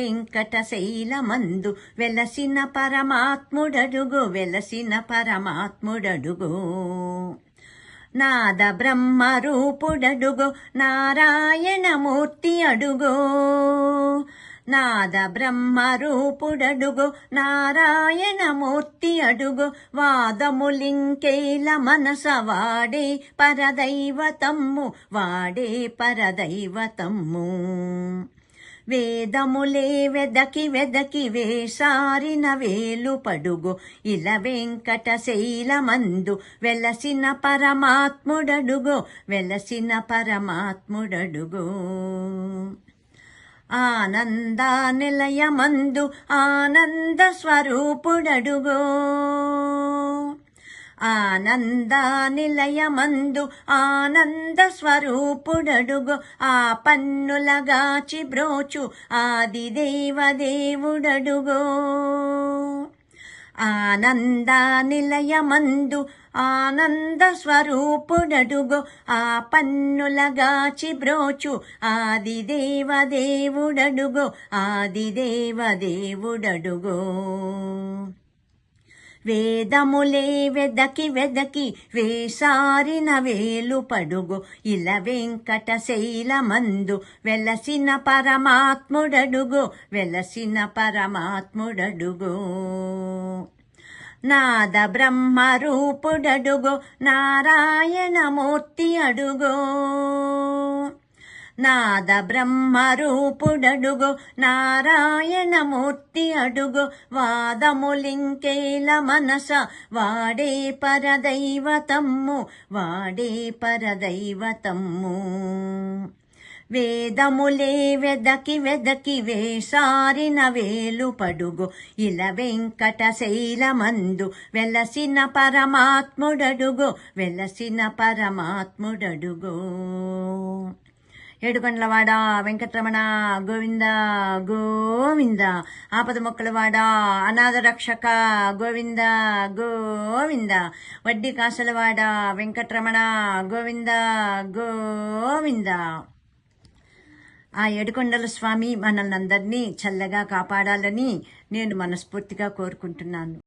వెంకటశైలమందు వెలసిన పరమాత్ముడడుగు నాద బ్రహ్మరూపుడడుగు నారాయణమూర్తి అడుగు నాద బ్రహ్మరూపుడడుగు నారాయణమూర్తి అడుగు వాదములింకేల మనస వాడే పరదైవతమ్ము వేదములే వెదకి వేసారిన వేలు పడుగు ఇల వెంకటశైలమందు వెలసిన పరమాత్ముడడుగు ఆనంద నిలయమందు ఆనంద స్వరూపుడడుగు ఆనంద నిలయమందు ఆనంద స్వరూపుడడుగు ఆ పన్నులగాచి బ్రోచు ఆదిదేవదేవుడడుగు ఆనంద నిలయమందు ఆనంద స్వరూపుడడుగు ఆ పన్నులగాచి బ్రోచు ఆదిదేవదేవుడడుగు వేదములే వెదకి వేసారిన వేలు పడుగు ఇల వెంకటశైలమందు వెలసిన పరమాత్ముడడుగు నాద బ్రహ్మరూపుడడుగు నారాయణమూర్తి అడుగు నాద బ్రహ్మరూపుడడుగు నారాయణమూర్తి అడుగు వాదములింకేల మనస వాడే పరదైవతమ్ము వేదములే వెదకి వేసారిన వేలు పడుగు ఇల వెంకటశైలమందు వెలసిన పరమాత్ముడడుగు ఏడుకొండలవాడ వెంకటరమణ గోవింద గోవింద ఆపద మొక్కలవాడ అనాథ రక్షక గోవింద గోవింద వడ్డీ కాసులవాడ వెంకటరమణ గోవింద గోవింద ఆ ఏడుకొండల స్వామి మనల్ని అందరినీ చల్లగా కాపాడాలని నేను మనస్ఫూర్తిగా కోరుకుంటున్నాను.